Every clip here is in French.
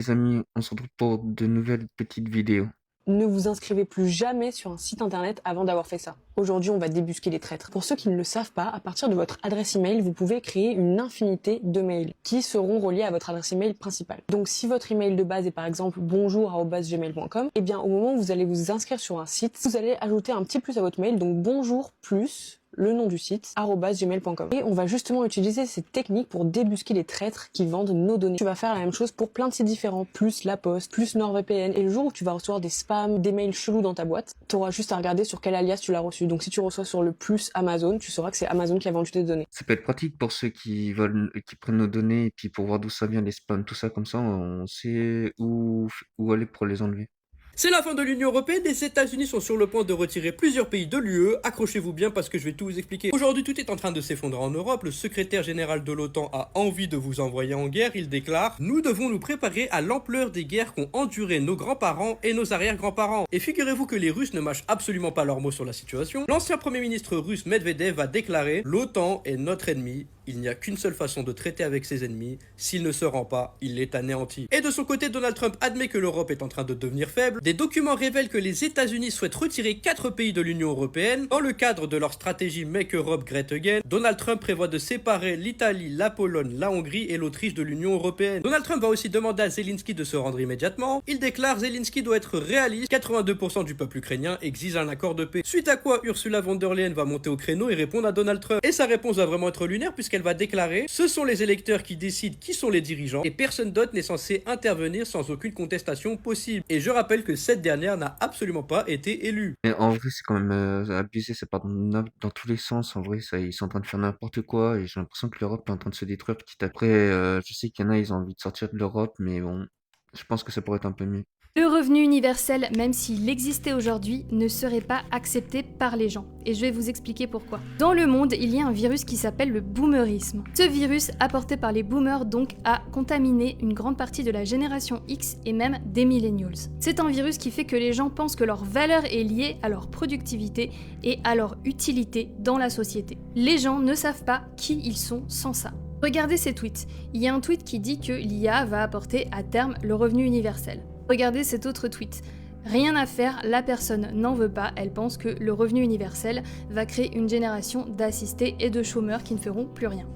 Les amis, on se retrouve pour de nouvelles petites vidéos. Ne vous inscrivez plus jamais sur un site internet avant d'avoir fait ça. Aujourd'hui, on va débusquer les traîtres. Pour ceux qui ne le savent pas, à partir de votre adresse email, vous pouvez créer une infinité de mails qui seront reliés à votre adresse email principale. Donc si votre email de base est par exemple bonjour@gmail.com, eh bien au moment où vous allez vous inscrire sur un site, vous allez ajouter un petit plus à votre mail, donc bonjour plus le nom du site, @gmail.com. Et on va justement utiliser cette technique pour débusquer les traîtres qui vendent nos données. Tu vas faire la même chose pour plein de sites différents, plus La Poste, plus NordVPN. Et le jour où tu vas recevoir des spams, des mails chelous dans ta boîte, tu auras juste à regarder sur quel alias tu l'as reçu. Donc si tu reçois sur le plus Amazon, tu sauras que c'est Amazon qui a vendu tes données. Ça peut être pratique pour ceux qui veulent, qui prennent nos données et puis pour voir d'où ça vient, les spams, tout ça, comme ça, on sait où aller pour les enlever. C'est la fin de l'Union Européenne, les États-Unis sont sur le point de retirer plusieurs pays de l'UE. Accrochez-vous bien parce que je vais tout vous expliquer. Aujourd'hui, tout est en train de s'effondrer en Europe. Le secrétaire général de l'OTAN a envie de vous envoyer en guerre. Il déclare: nous devons nous préparer à l'ampleur des guerres qu'ont endurées nos grands-parents et nos arrière-grands-parents. Et figurez-vous que les Russes ne mâchent absolument pas leurs mots sur la situation. L'ancien premier ministre russe Medvedev a déclaré: l'OTAN est notre ennemi. Il n'y a qu'une seule façon de traiter avec ses ennemis. S'il ne se rend pas, il les anéantit. Et de son côté, Donald Trump admet que l'Europe est en train de devenir faible. Des documents révèlent que les États-Unis souhaitent retirer 4 pays de l'Union européenne. Dans le cadre de leur stratégie Make Europe Great Again, Donald Trump prévoit de séparer l'Italie, la Pologne, la Hongrie et l'Autriche de l'Union européenne. Donald Trump va aussi demander à Zelensky de se rendre immédiatement. Il déclare: Zelensky doit être réaliste. 82% du peuple ukrainien exige un accord de paix. Suite à quoi, Ursula von der Leyen va monter au créneau et répondre à Donald Trump. Et sa réponse va vraiment être lunaire puisqu'elle va déclarer: ce sont les électeurs qui décident qui sont les dirigeants et personne d'autre n'est censé intervenir sans aucune contestation possible. Et je rappelle que cette dernière n'a absolument pas été élue. Mais en vrai, c'est quand même abusé, ça part dans tous les sens. En vrai, ça, ils sont en train de faire n'importe quoi et j'ai l'impression que l'Europe est en train de se détruire petit après. Je sais qu'il y en a, ils ont envie de sortir de l'Europe, mais bon, je pense que ça pourrait être un peu mieux. Le revenu universel, même s'il existait aujourd'hui, ne serait pas accepté par les gens. Et je vais vous expliquer pourquoi. Dans le monde, il y a un virus qui s'appelle le boomerisme. Ce virus, apporté par les boomers, donc, a contaminé une grande partie de la génération X et même des millennials. C'est un virus qui fait que les gens pensent que leur valeur est liée à leur productivité et à leur utilité dans la société. Les gens ne savent pas qui ils sont sans ça. Regardez ces tweets. Il y a un tweet qui dit que l'IA va apporter à terme le revenu universel. Regardez cet autre tweet. Rien à faire, la personne n'en veut pas, elle pense que le revenu universel va créer une génération d'assistés et de chômeurs qui ne feront plus rien.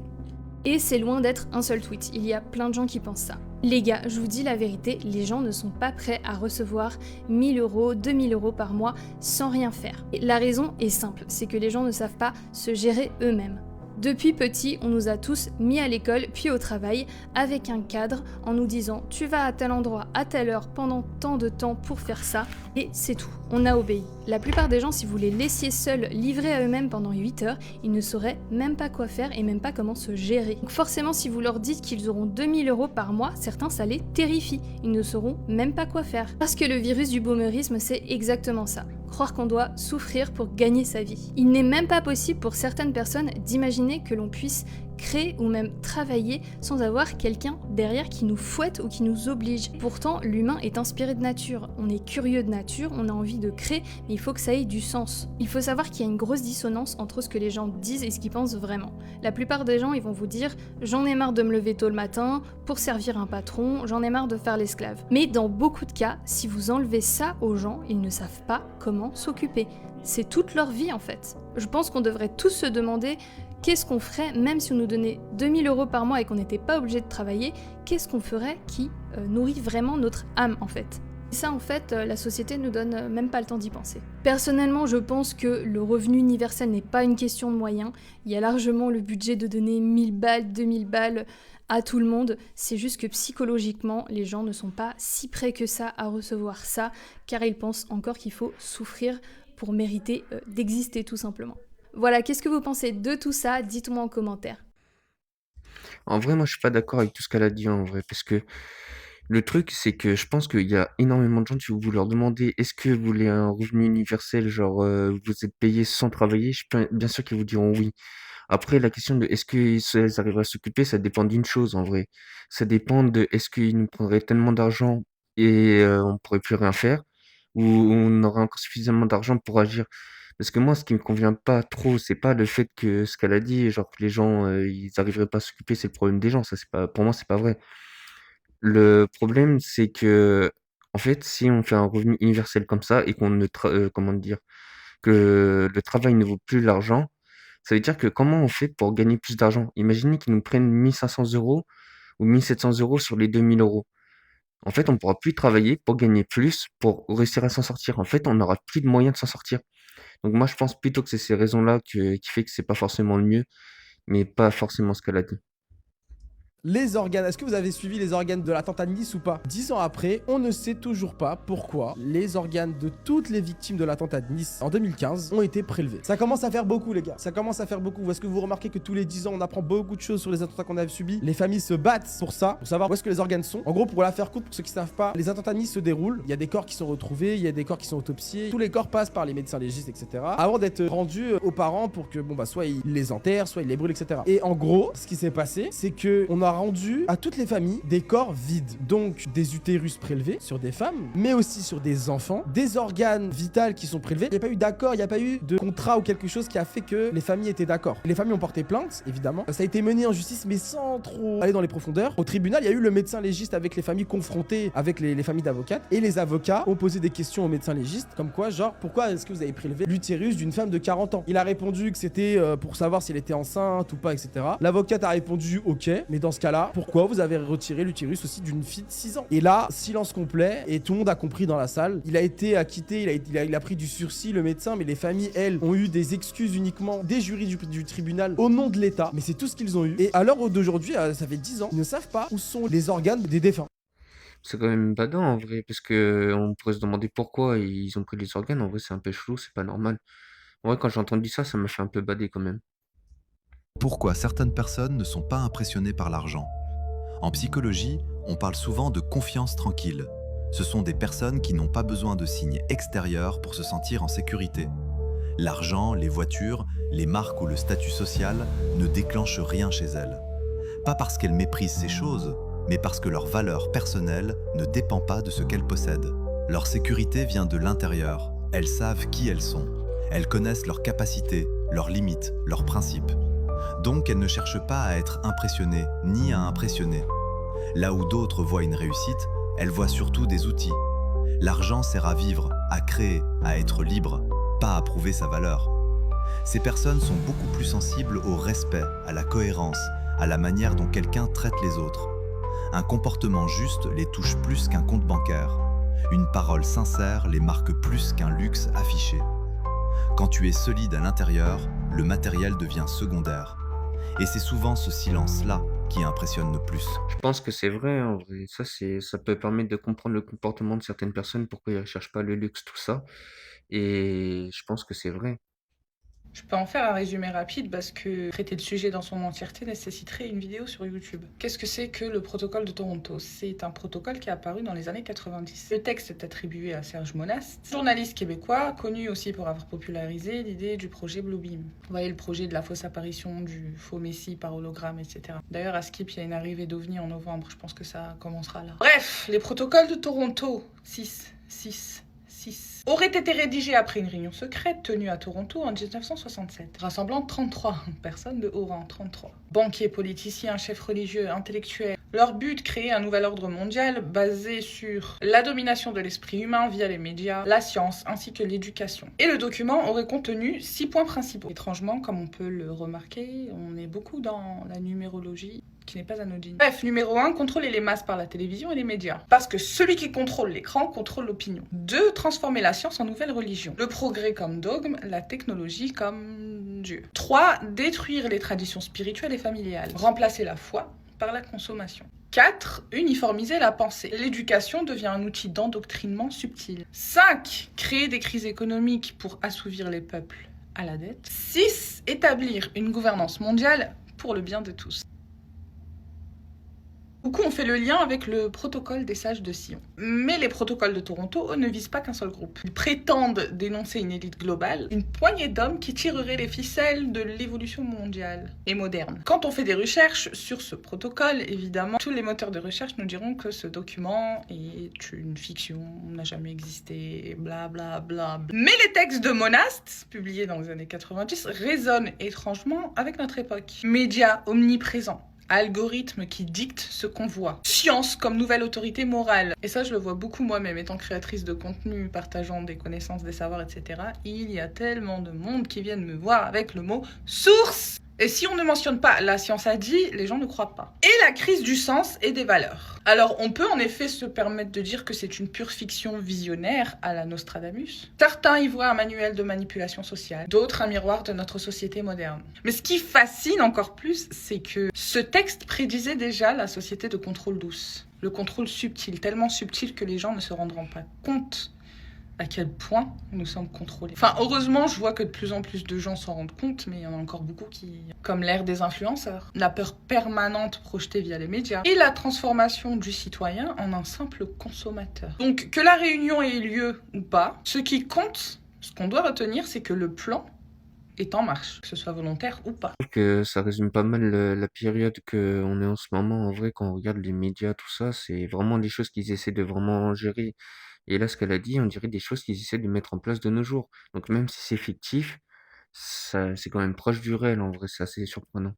Et c'est loin d'être un seul tweet, il y a plein de gens qui pensent ça. Les gars, je vous dis la vérité, les gens ne sont pas prêts à recevoir 1000 euros, 2000 euros par mois sans rien faire. Et la raison est simple, c'est que les gens ne savent pas se gérer eux-mêmes. Depuis petit, on nous a tous mis à l'école puis au travail avec un cadre en nous disant tu vas à tel endroit à telle heure pendant tant de temps pour faire ça et c'est tout. On a obéi. La plupart des gens, si vous les laissiez seuls livrés à eux-mêmes pendant 8 heures, ils ne sauraient même pas quoi faire et même pas comment se gérer. Donc forcément, si vous leur dites qu'ils auront 2000 euros par mois, certains ça les terrifie. Ils ne sauront même pas quoi faire. Parce que le virus du boomerisme, c'est exactement ça. Croire qu'on doit souffrir pour gagner sa vie. Il n'est même pas possible pour certaines personnes d'imaginer que l'on puisse créer ou même travailler sans avoir quelqu'un derrière qui nous fouette ou qui nous oblige. Pourtant, l'humain est inspiré de nature. On est curieux de nature, on a envie de créer, mais il faut que ça ait du sens. Il faut savoir qu'il y a une grosse dissonance entre ce que les gens disent et ce qu'ils pensent vraiment. La plupart des gens, ils vont vous dire « j'en ai marre de me lever tôt le matin pour servir un patron, j'en ai marre de faire l'esclave ». Mais dans beaucoup de cas, si vous enlevez ça aux gens, ils ne savent pas comment s'occuper. C'est toute leur vie en fait. Je pense qu'on devrait tous se demander qu'est-ce qu'on ferait, même si on nous donnait 2000 euros par mois et qu'on n'était pas obligé de travailler, qu'est-ce qu'on ferait qui nourrit vraiment notre âme en fait. Et ça en fait, la société ne nous donne même pas le temps d'y penser. Personnellement, je pense que le revenu universel n'est pas une question de moyens. Il y a largement le budget de donner 1000 balles, 2000 balles à tout le monde. C'est juste que psychologiquement, les gens ne sont pas si prêts que ça à recevoir ça, car ils pensent encore qu'il faut souffrir pour mériter d'exister tout simplement. Voilà, qu'est-ce que vous pensez de tout ça? Dites-moi en commentaire. En vrai, moi, je suis pas d'accord avec tout ce qu'elle a dit, en vrai, parce que le truc, c'est que je pense qu'il y a énormément de gens, si vous leur demandez: «Est-ce que vous voulez un revenu universel, genre, vous êtes payé sans travailler?» Je peux bien sûr qu'ils vous diront oui. Après, la question de est-ce qu'ils arriveraient à s'occuper, ça dépend d'une chose, en vrai. Ça dépend de est-ce qu'ils nous prendraient tellement d'argent et on pourrait plus rien faire? Ou on aurait encore suffisamment d'argent pour agir? Parce que moi, ce qui me convient pas trop, c'est pas le fait que ce qu'elle a dit, genre que les gens, ils arriveraient pas à s'occuper, c'est le problème des gens. Ça, c'est pas pour moi, c'est pas vrai. Le problème, c'est que, en fait, si on fait un revenu universel comme ça et qu'on ne comment dire? Que le travail ne vaut plus l'argent, ça veut dire que comment on fait pour gagner plus d'argent? Imaginez qu'ils nous prennent 1 500 € ou 1 700 € sur les 2 000 €. En fait, on pourra plus travailler pour gagner plus, pour réussir à s'en sortir. En fait, on n'aura plus de moyens de s'en sortir. Donc moi, je pense plutôt que c'est ces raisons-là qui fait que c'est pas forcément le mieux, mais pas forcément ce qu'elle a dit. Les organes, est-ce que vous avez suivi les organes de l'attentat de Nice ou pas? 10 ans après, on ne sait toujours pas pourquoi les organes de toutes les victimes de l'attentat de Nice en 2015 ont été prélevés. Ça commence à faire beaucoup les gars, ça commence à faire beaucoup. Est-ce que vous remarquez que tous les 10 ans on apprend beaucoup de choses sur les attentats qu'on a subis? Les familles se battent pour ça, pour savoir où est-ce que les organes sont. En gros, pour la faire courte, pour ceux qui savent pas, les attentats de Nice se déroulent, il y a des corps qui sont retrouvés, il y a des corps qui sont autopsiés, tous les corps passent par les médecins légistes, etc. avant d'être rendus aux parents pour que, soit ils les enterrent, soit ils les brûlent, etc. Et en gros, ce qui s'est passé, c'est que on a rendu à toutes les familles des corps vides. Donc des utérus prélevés sur des femmes, mais aussi sur des enfants, des organes vitaux qui sont prélevés. Il n'y a pas eu d'accord, il n'y a pas eu de contrat ou quelque chose qui a fait que les familles étaient d'accord. Les familles ont porté plainte, évidemment. Ça a été mené en justice, mais sans trop aller dans les profondeurs. Au tribunal, il y a eu le médecin légiste avec les familles confrontées avec les familles d'avocates. Et les avocats ont posé des questions au médecin légiste, comme quoi, genre, pourquoi est-ce que vous avez prélevé l'utérus d'une femme de 40 ans? Il a répondu que c'était pour savoir si elle était enceinte ou pas, etc. L'avocate a répondu ok, mais dans ce cas-là, pourquoi vous avez retiré l'utérus aussi d'une fille de 6 ans? Et là, silence complet, et tout le monde a compris dans la salle. Il a été acquitté, il a pris du sursis, le médecin, mais les familles, elles, ont eu des excuses uniquement des jurys du tribunal au nom de l'État. Mais c'est tout ce qu'ils ont eu. Et à l'heure d'aujourd'hui, ça fait 10 ans, ils ne savent pas où sont les organes des défunts. C'est quand même badant en vrai, parce que on pourrait se demander pourquoi ils ont pris les organes. En vrai, c'est un peu chelou, c'est pas normal. En vrai, quand j'ai entendu ça, ça m'a fait un peu bader quand même. Pourquoi certaines personnes ne sont pas impressionnées par l'argent? En psychologie, on parle souvent de confiance tranquille. Ce sont des personnes qui n'ont pas besoin de signes extérieurs pour se sentir en sécurité. L'argent, les voitures, les marques ou le statut social ne déclenchent rien chez elles. Pas parce qu'elles méprisent ces choses, mais parce que leur valeur personnelle ne dépend pas de ce qu'elles possèdent. Leur sécurité vient de l'intérieur. Elles savent qui elles sont. Elles connaissent leurs capacités, leurs limites, leurs principes. Donc elles ne cherchent pas à être impressionnées, ni à impressionner. Là où d'autres voient une réussite, elles voient surtout des outils. L'argent sert à vivre, à créer, à être libre, pas à prouver sa valeur. Ces personnes sont beaucoup plus sensibles au respect, à la cohérence, à la manière dont quelqu'un traite les autres. Un comportement juste les touche plus qu'un compte bancaire. Une parole sincère les marque plus qu'un luxe affiché. Quand tu es solide à l'intérieur, le matériel devient secondaire. Et c'est souvent ce silence-là qui impressionne le plus. Je pense que c'est vrai, en vrai. Ça peut permettre de comprendre le comportement de certaines personnes, pourquoi ils recherchent pas le luxe, tout ça. Et je pense que c'est vrai. Je peux en faire un résumé rapide parce que traiter le sujet dans son entièreté nécessiterait une vidéo sur YouTube. Qu'est-ce que c'est que le protocole de Toronto? C'est un protocole qui est apparu dans les années 90. Le texte est attribué à Serge Monast, journaliste québécois, connu aussi pour avoir popularisé l'idée du projet Bluebeam. Vous voyez le projet de la fausse apparition du faux messie par hologramme, etc. D'ailleurs, à Skip, il y a une arrivée d'OVNI en novembre. Je pense que ça commencera là. Bref, les protocoles de Toronto. 6 aurait été rédigé après une réunion secrète tenue à Toronto en 1967, rassemblant 33 personnes de haut rang, 33. Banquiers, politiciens, chefs religieux, intellectuels. Leur but, créer un nouvel ordre mondial basé sur la domination de l'esprit humain via les médias, la science ainsi que l'éducation. Et le document aurait contenu 6 points principaux. Étrangement, comme on peut le remarquer, on est beaucoup dans la numérologie, qui n'est pas anodine. Bref, numéro 1, contrôler les masses par la télévision et les médias. Parce que celui qui contrôle l'écran contrôle l'opinion. 2, transformer la science en nouvelle religion. Le progrès comme dogme, la technologie comme Dieu. 3, détruire les traditions spirituelles et familiales. Remplacer la foi par la consommation. 4, uniformiser la pensée. L'éducation devient un outil d'endoctrinement subtil. 5, créer des crises économiques pour assouvir les peuples à la dette. 6, établir une gouvernance mondiale pour le bien de tous. Beaucoup ont fait le lien avec le protocole des sages de Sion. Mais les protocoles de Toronto, eux, ne visent pas qu'un seul groupe. Ils prétendent dénoncer une élite globale, une poignée d'hommes qui tireraient les ficelles de l'évolution mondiale et moderne. Quand on fait des recherches sur ce protocole, évidemment, tous les moteurs de recherche nous diront que ce document est une fiction, n'a jamais existé, bla bla bla. Mais les textes de Monast, publiés dans les années 90, résonnent étrangement avec notre époque. Médias omniprésents, algorithme qui dicte ce qu'on voit. Science comme nouvelle autorité morale. Et ça, je le vois beaucoup moi-même, étant créatrice de contenu, partageant des connaissances, des savoirs, etc. Il y a tellement de monde qui viennent me voir avec le mot « source ». Et si on ne mentionne pas la science a dit, les gens ne croient pas. Et la crise du sens et des valeurs. Alors, on peut en effet se permettre de dire que c'est une pure fiction visionnaire à la Nostradamus. Certains y voient un manuel de manipulation sociale, d'autres un miroir de notre société moderne. Mais ce qui fascine encore plus, c'est que ce texte prédisait déjà la société de contrôle douce. Le contrôle subtil, tellement subtil que les gens ne se rendront pas compte à quel point nous sommes contrôlés. Enfin, heureusement, je vois que de plus en plus de gens s'en rendent compte, mais il y en a encore beaucoup qui... Comme l'ère des influenceurs, la peur permanente projetée via les médias, et la transformation du citoyen en un simple consommateur. Donc, que la réunion ait lieu ou pas, ce qui compte, ce qu'on doit retenir, c'est que le plan est en marche, que ce soit volontaire ou pas. Je trouve que ça résume pas mal la période qu'on est en ce moment. En vrai, quand on regarde les médias, tout ça, c'est vraiment des choses qu'ils essaient de vraiment gérer. Et là, ce qu'elle a dit, on dirait des choses qu'ils essaient de mettre en place de nos jours. Donc même si c'est fictif, c'est quand même proche du réel, en vrai, c'est assez surprenant.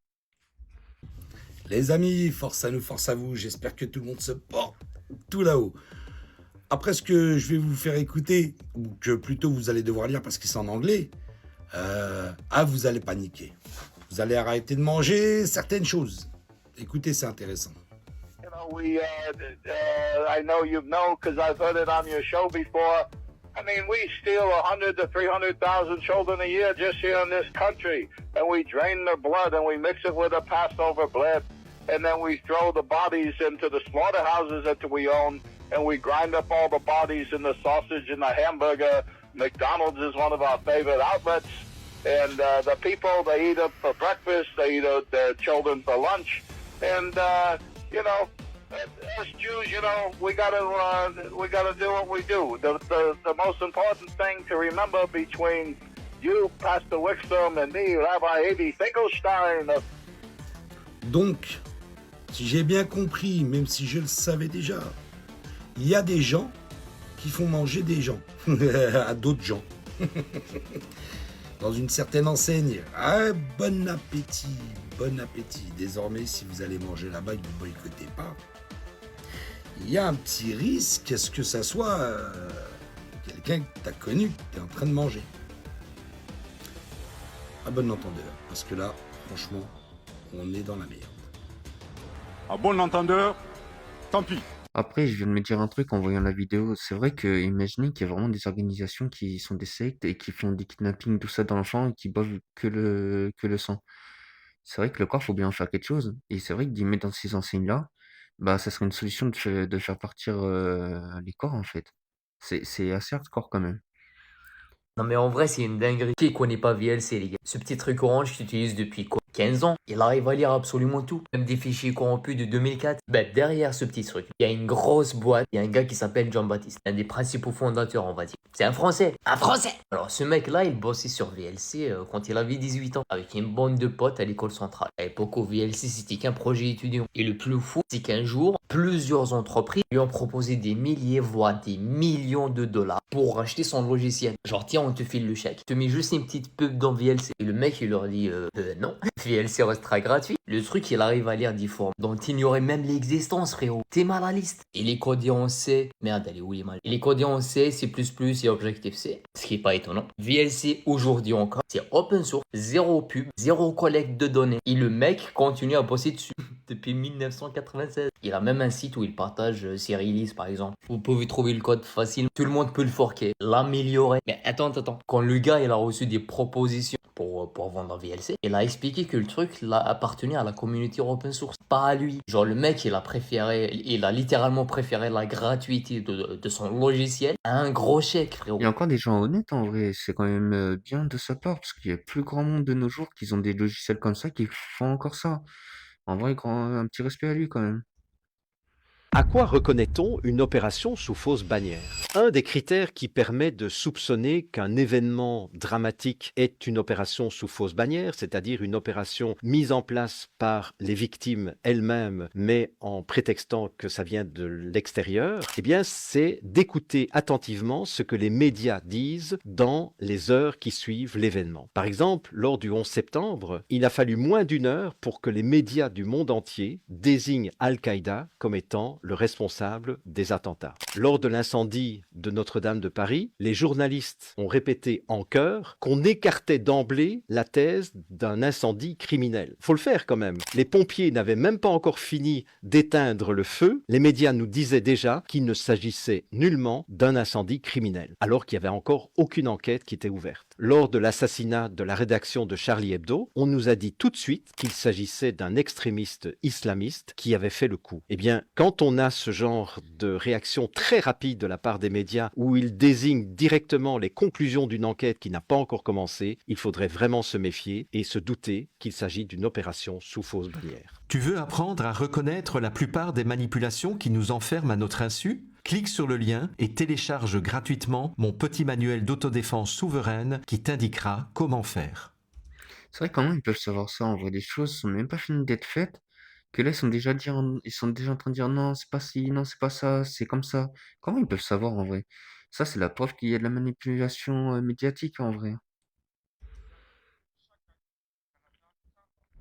Les amis, force à nous, force à vous. J'espère que tout le monde se porte tout là-haut. Après ce que je vais vous faire écouter, ou que plutôt vous allez devoir lire parce que c'est en anglais, vous allez paniquer. Vous allez arrêter de manger certaines choses. Écoutez, c'est intéressant. You know, I know you know because I've heard it on your show before. I mean, we steal 100 to 300,000 children a year just here in this country, and we drain their blood and we mix it with the Passover blood, and then we throw the bodies into the slaughterhouses that we own, and we grind up all the bodies in the sausage and the hamburger. McDonald's is one of our favorite outlets, and the people, they eat it for breakfast, they eat their children for lunch, and you know, as Jews, you know, we gotta do what we do. The most important thing to remember between you, Pastor Wickstrom, and me, Rabbi Eddie Finkelstein. Donc, si j'ai bien compris, même si je le savais déjà, il y a des gens qui font manger des gens à d'autres gens. Dans une certaine enseigne. Ah, bon appétit, bon appétit. Désormais, si vous allez manger là-bas et que vous ne boycottez pas, il y a un petit risque à ce que ça soit quelqu'un que tu as connu, que tu es en train de manger. À bon entendeur, parce que là, franchement, on est dans la merde. À bon entendeur, tant pis. Après, je viens de me dire un truc en voyant la vidéo. C'est vrai que, imaginez qu'il y a vraiment des organisations qui sont des sectes et qui font des kidnappings, tout ça d'enfants et qui boivent que le sang. C'est vrai que le corps, faut bien en faire quelque chose. Et c'est vrai que d'y mettre dans ces enseignes-là, bah, ça serait une solution de faire partir les corps, en fait. C'est assez hardcore quand même. Non mais en vrai c'est une dinguerie. Qui connaît pas VLC les gars? Ce petit truc orange que j'utilise depuis quoi 15 ans. Il arrive à lire absolument tout. Même des fichiers corrompus de 2004. Ben derrière ce petit truc, il y a une grosse boîte. Il y a un gars qui s'appelle Jean-Baptiste. Un des principaux fondateurs on va dire. C'est un Français. Un Français. Alors ce mec là il bossait sur VLC quand il avait 18 ans. Avec une bande de potes à l'école centrale. À l'époque où VLC c'était qu'un projet étudiant. Et le plus fou c'est qu'un jour, plusieurs entreprises lui ont proposé des milliers voire des millions de dollars pour racheter son logiciel. Genre tiens on te file le chèque. Tu te mets juste une petite pub dans VLC. Et le mec il leur dit non. VLC restera gratuit. Le truc, il arrive à lire des formes dont il ignorait même l'existence, frérot. T'es mal à la liste. Et les codés en C. Merde, elle est où les mal? Et les codés en C, C++ et Objective-C. Ce qui est pas étonnant. VLC, aujourd'hui encore, c'est open source, zéro pub, zéro collecte de données. Et le mec continue à bosser dessus depuis 1996. Il a même un site où il partage ses releases, par exemple. Vous pouvez trouver le code facile. Tout le monde peut le forquer, l'améliorer. Mais attends. Quand le gars, il a reçu des propositions pour vendre VLC, il a expliqué que le truc appartenait à la communauté open source, pas à lui. Genre le mec il a littéralement préféré la gratuité de son logiciel à un gros chèque, frérot. Il y a encore des gens honnêtes en vrai, c'est quand même bien de sa part, parce qu'il y a plus grand monde de nos jours qui ont des logiciels comme ça qui font encore ça. En vrai, un petit respect à lui quand même. À quoi reconnaît-on une opération sous fausse bannière? Un des critères qui permet de soupçonner qu'un événement dramatique est une opération sous fausse bannière, c'est-à-dire une opération mise en place par les victimes elles-mêmes, mais en prétextant que ça vient de l'extérieur, eh bien, c'est d'écouter attentivement ce que les médias disent dans les heures qui suivent l'événement. Par exemple, lors du 11 septembre, il a fallu moins d'une heure pour que les médias du monde entier désignent Al-Qaïda comme étant le responsable des attentats. Lors de l'incendie de Notre-Dame de Paris, les journalistes ont répété en chœur qu'on écartait d'emblée la thèse d'un incendie criminel. Faut le faire quand même. Les pompiers n'avaient même pas encore fini d'éteindre le feu. Les médias nous disaient déjà qu'il ne s'agissait nullement d'un incendie criminel, alors qu'il n'y avait encore aucune enquête qui était ouverte. Lors de l'assassinat de la rédaction de Charlie Hebdo, on nous a dit tout de suite qu'il s'agissait d'un extrémiste islamiste qui avait fait le coup. Eh bien, quand on a ce genre de réaction très rapide de la part des médias où ils désignent directement les conclusions d'une enquête qui n'a pas encore commencé, il faudrait vraiment se méfier et se douter qu'il s'agit d'une opération sous fausse bannière. Tu veux apprendre à reconnaître la plupart des manipulations qui nous enferment à notre insu? Clique sur le lien et télécharge gratuitement mon petit manuel d'autodéfense souveraine qui t'indiquera comment faire. C'est vrai, comment ils peuvent savoir ça en vrai? Les choses sont même pas finies d'être faites, que là ils sont déjà en train de dire: «Non, c'est pas ci, non, c'est pas ça, c'est comme ça». Comment ils peuvent savoir en vrai? Ça, c'est la preuve qu'il y a de la manipulation, médiatique en vrai.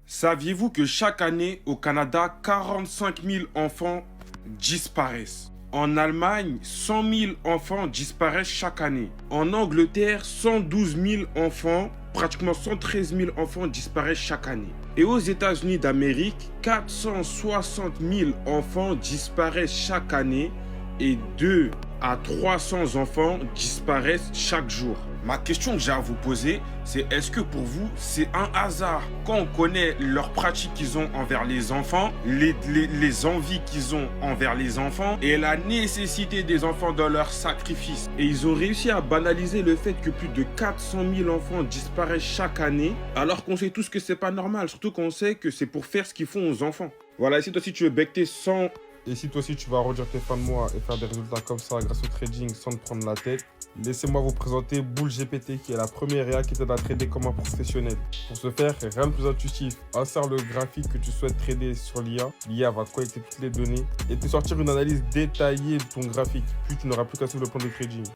Saviez-vous que chaque année au Canada, 45 000 enfants disparaissent? En Allemagne, 100 000 enfants disparaissent chaque année. En Angleterre, 112 000 enfants, pratiquement 113 000 enfants disparaissent chaque année. Et aux États-Unis d'Amérique, 460 000 enfants disparaissent chaque année et 2 à 300 enfants disparaissent chaque jour. Ma question que j'ai à vous poser, c'est est-ce que pour vous, c'est un hasard quand on connaît leurs pratiques qu'ils ont envers les enfants, les envies qu'ils ont envers les enfants et la nécessité des enfants dans leur sacrifice. Et ils ont réussi à banaliser le fait que plus de 400 000 enfants disparaissent chaque année, alors qu'on sait tous que c'est pas normal, surtout qu'on sait que c'est pour faire ce qu'ils font aux enfants. Voilà, si toi aussi tu veux becter sans... Et si toi aussi tu vas redire tes fins de mois et faire des résultats comme ça grâce au trading sans te prendre la tête, laissez-moi vous présenter Bull GPT qui est la première IA qui t'aide à trader comme un professionnel. Pour ce faire, rien de plus intuitif. Insère le graphique que tu souhaites trader sur l'IA. L'IA va collecter toutes les données et te sortir une analyse détaillée de ton graphique. Puis tu n'auras plus qu'à suivre le plan de trading.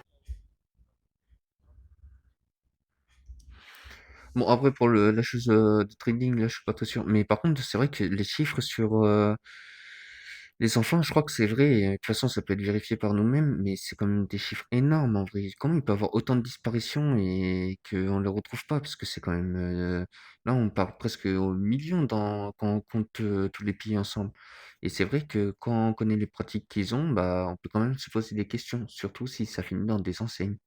Bon après pour la chose, de trading là, je suis pas très sûr. Mais par contre, c'est vrai que les chiffres sur, les enfants, je crois que c'est vrai, de toute façon ça peut être vérifié par nous-mêmes, mais c'est quand même des chiffres énormes en vrai. Comment il peut y avoir autant de disparitions et qu'on ne les retrouve pas? Parce que c'est quand même, là on parle presque aux millions quand on compte, tous les pays ensemble. Et c'est vrai que quand on connaît les pratiques qu'ils ont, bah, on peut quand même se poser des questions, surtout si ça finit dans des enseignes.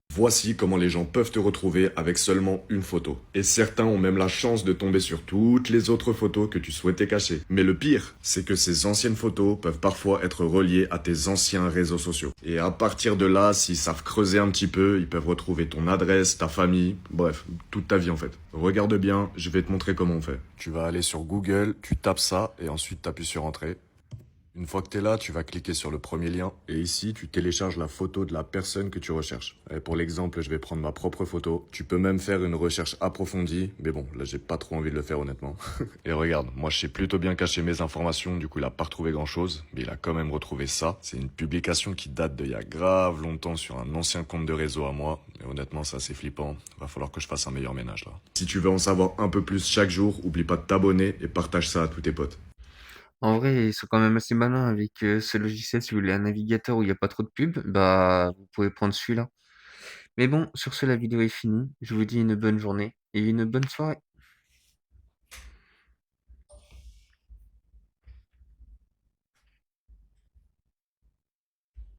Voici comment les gens peuvent te retrouver avec seulement une photo. Et certains ont même la chance de tomber sur toutes les autres photos que tu souhaitais cacher. Mais le pire, c'est que ces anciennes photos peuvent parfois être reliées à tes anciens réseaux sociaux. Et à partir de là, s'ils savent creuser un petit peu, ils peuvent retrouver ton adresse, ta famille, bref, toute ta vie en fait. Regarde bien, je vais te montrer comment on fait. Tu vas aller sur Google, tu tapes ça et ensuite tu appuies sur Entrée. Une fois que tu es là, tu vas cliquer sur le premier lien et ici, tu télécharges la photo de la personne que tu recherches. Et pour l'exemple, je vais prendre ma propre photo. Tu peux même faire une recherche approfondie, mais bon, là, j'ai pas trop envie de le faire honnêtement. Et regarde, moi, je sais plutôt bien cacher mes informations, du coup, il a pas retrouvé grand-chose, mais il a quand même retrouvé ça. C'est une publication qui date d'il y a grave longtemps sur un ancien compte de réseau à moi. Et honnêtement, c'est assez flippant. Va falloir que je fasse un meilleur ménage là. Si tu veux en savoir un peu plus chaque jour, oublie pas de t'abonner et partage ça à tous tes potes. En vrai, ils sont quand même assez malins avec, ce logiciel. Si vous voulez un navigateur où il y a pas trop de pubs, bah, vous pouvez prendre celui-là. Mais bon, sur ce, la vidéo est finie. Je vous dis une bonne journée et une bonne soirée.